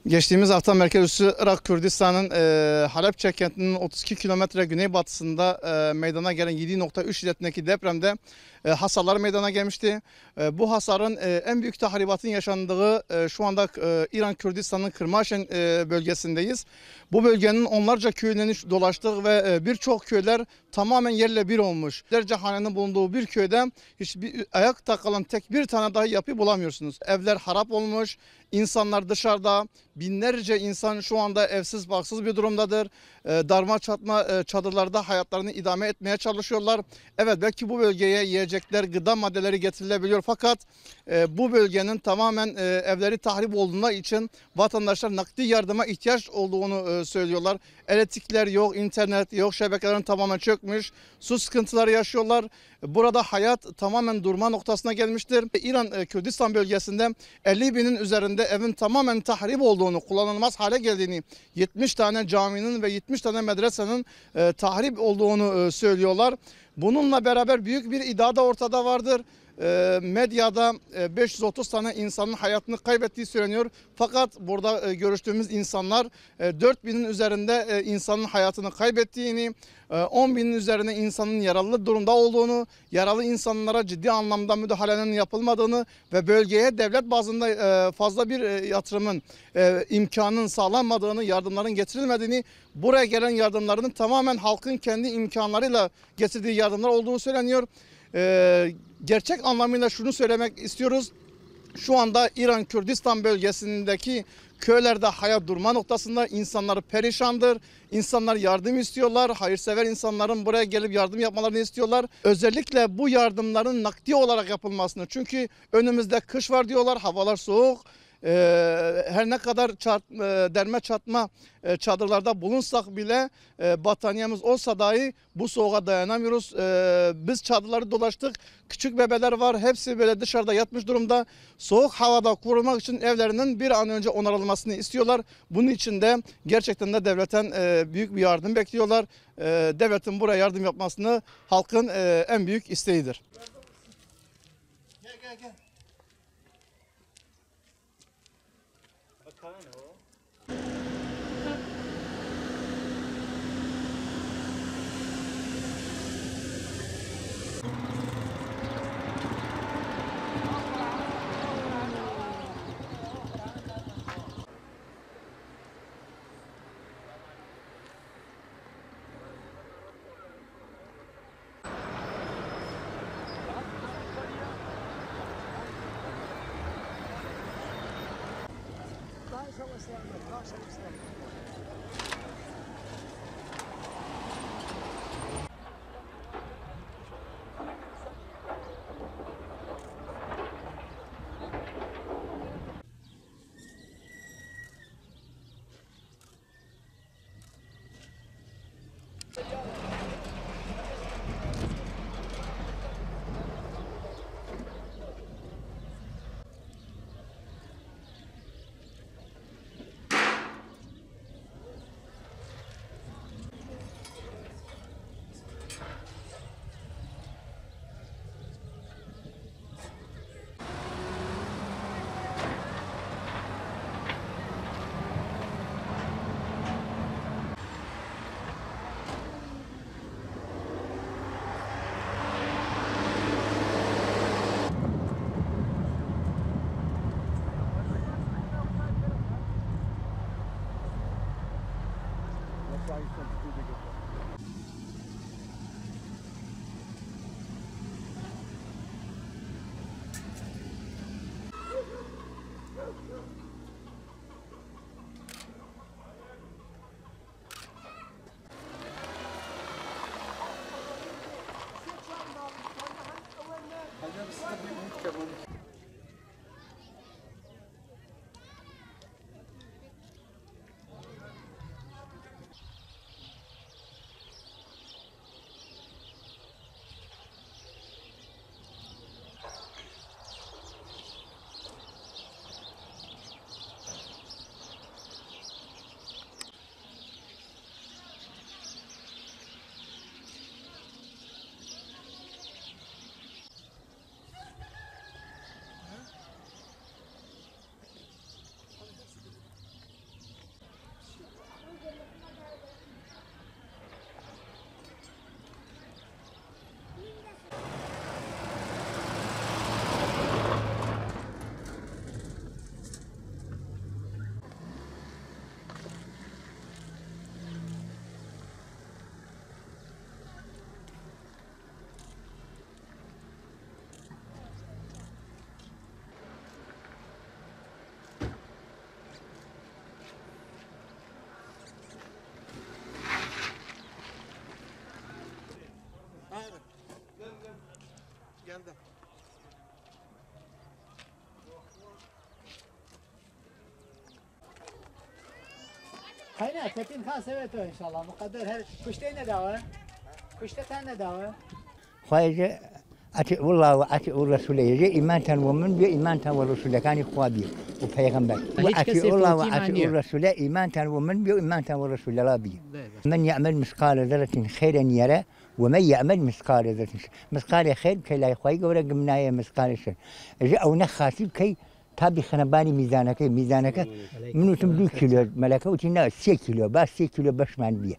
Geçtiğimiz hafta merkez üssü Irak Kürdistan'ın Halepçe kentinin 32 kilometre güneybatısında meydana gelen 7.3 şiddetindeki depremde hasarlar meydana gelmişti. Bu hasarın en büyük tahribatın yaşandığı şu anda İran Kürdistan'ın Kırmaşen bölgesindeyiz. Bu bölgenin onlarca köylerini dolaştık ve birçok köyler tamamen yerle bir olmuş. Derece hanenin bulunduğu bir köyde hiçbir ayakta kalan tek bir tane dahi yapı bulamıyorsunuz. Evler harap olmuş, insanlar dışarıda, binlerce insan şu anda evsiz barksız bir durumdadır. Darma çatma çadırlarda hayatlarını idame etmeye çalışıyorlar. Evet, belki bu bölgeye yiyecekler, gıda maddeleri getirilebiliyor fakat bu bölgenin tamamen evleri tahrip olduğu için vatandaşlar nakdi yardıma ihtiyaç olduğunu söylüyorlar. Elektrikler yok, internet yok, şebekelerin tamamen çökmüş, su sıkıntıları yaşıyorlar. Burada hayat tamamen durma noktasına gelmiştir. İran Kürdistan bölgesinde 50 binin üzerinde evin tamamen tahrip olduğunu, kullanılmaz hale geldiğini, 70 tane caminin ve 70 tane medresenin tahrip olduğunu söylüyorlar. Bununla beraber büyük bir iddia da ortada vardır. Medyada 530 tane insanın hayatını kaybettiği söyleniyor. Fakat burada görüştüğümüz insanlar 4000'in üzerinde insanın hayatını kaybettiğini, 10 binin üzerinde insanın yaralı durumda olduğunu, yaralı insanlara ciddi anlamda müdahalenin yapılmadığını ve bölgeye devlet bazında fazla bir yatırımın imkanının sağlanmadığını, yardımların getirilmediğini, buraya gelen yardımların tamamen halkın kendi imkanlarıyla getirdiği yardımlar olduğunu söyleniyor. Gerçek anlamıyla şunu söylemek istiyoruz. Şu anda İran Kürdistan bölgesindeki köylerde hayat durma noktasında, insanlar perişandır. İnsanlar yardım istiyorlar. Hayırsever insanların buraya gelip yardım yapmalarını istiyorlar. Özellikle bu yardımların nakdi olarak yapılmasını. Çünkü önümüzde kış var diyorlar. Havalar soğuk. Her ne kadar derme çatma çadırlarda bulunsak bile battaniyemiz olsa dahi bu soğuğa dayanamıyoruz. Biz çadırları dolaştık. Küçük bebeler var. Hepsi böyle dışarıda yatmış durumda. Soğuk havada korumak için evlerinin bir an önce onarılmasını istiyorlar. Bunun için de gerçekten de devletten büyük bir yardım bekliyorlar. Devletin buraya yardım yapmasını halkın en büyük isteğidir. Gel. خیلی کتیم خاصه تو ان شاء الله مقدر هر کشته نداوه کشته تن نداوه خواهی أتي والله وأتي الرسول يجي إيمان ومن بي إيمان والرسول كان يخوابي وبيغمبر وأتي الله وأتي الرسول إيمان ومن بي إيمان والرسول لا بي من يعمل مثقال ذرة خيرا يرى ومن يعمل مثقال ذرة مثقال خير كي لا يخوي قولا قمنايا مثقال شر جاء أو نخاسي كي تابي خنباني ميزانك منو تم 2 كيلو ملكه وتنا 3 كيلو بس 3 كيلو باش من بيه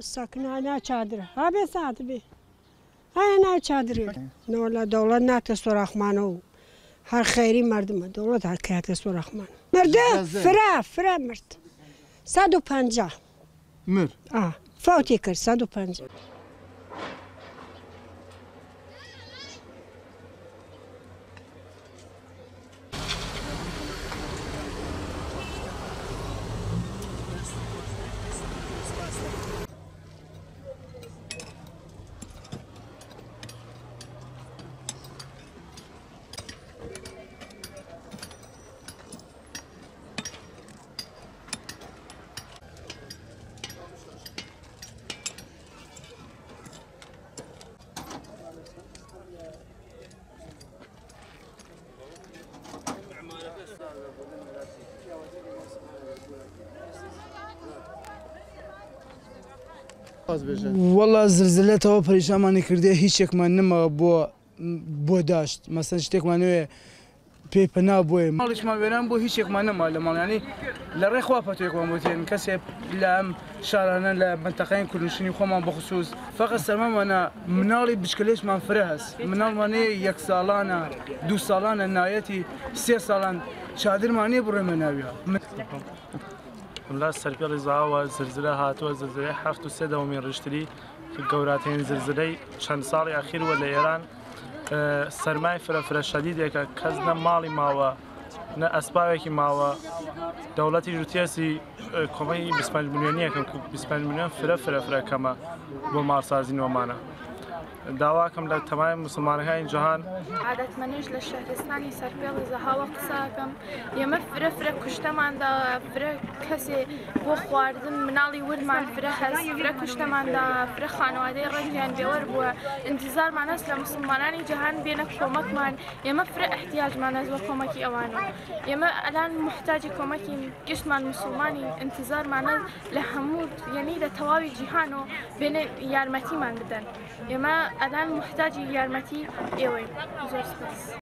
ساكنة أنا çadırı. Abi saat bir. Aynen çadırı. Ne ola devlet ne tesor mano. Her خیری مردم devlet her kıyat tesor rahman. مرد فرا مرد. 150. مر فوتی کرد 150. والله زلزله تو پریشان کرده هیچ یک من نما بو داشت مثلا شتێک مانوێ پێپەنا بۆیە ماڵیشمان وێران بۆ هیچ یەکمان نەما لە ماڵ ینی لە ڕێ خوا پەتوێکمان بۆتێن کەسێک لە ئەم شارانە لە منتەقەی کوردنشینی خۆمان بەخصوص فەقەت سەرمەمانە مناڵی بچکلێشمان فرە هەست مناڵمانەیە 1 ساڵانە 2 ساڵانە نایەتی 3 ساڵان چادرمانەیە بڕێمە ناویە لا سەرپێڵی زاوە زلزلە هاتووە زلزلەی 7.3 دەومین ڕشتری گەوراترین زلزلەی چەند ساڵی ئەخیروە لە ئێران سەرمای فرە شەدیدێکە کەس نە ماڵی ماوە نە ئەسپاوێکی ماوە دەوڵەتی جوتیەسی کۆمەی 25 میلیۆنیەکەم 25 میلیۆن فرە کەمە بۆ ماڵسازی نۆمانە داواکەم لە تەمای مسلمانەکانی جیهان عادەتمەنیش لە شەهرستانی سەرپێڵی زەهاوە قساکەم ئێمە فرە کوشتەماندا فرە کەسێ بۆ خواردن مناڵی ورمان فرە هەست فرە کوشتەماندا فرە خانەوادەی ڕەنگیان بێوەر بووە ئینتیزارمان هەست لە مسلمانانی جیهان بێنە کۆمەکمان ئێمە فرە احتیاجمان هەست بۆ کۆمەکی ئەوانە ئێمە ئەلان محتاجی کۆمەکی گشتمان مسلمانی ئینتیزارمان هەست لە هەموو یعنی لە تەواوی جیهانەوە بێنە یارمەتیمان بدەن ئێمە الان محتاج یارمەتی ئێوەین زۆر سپاس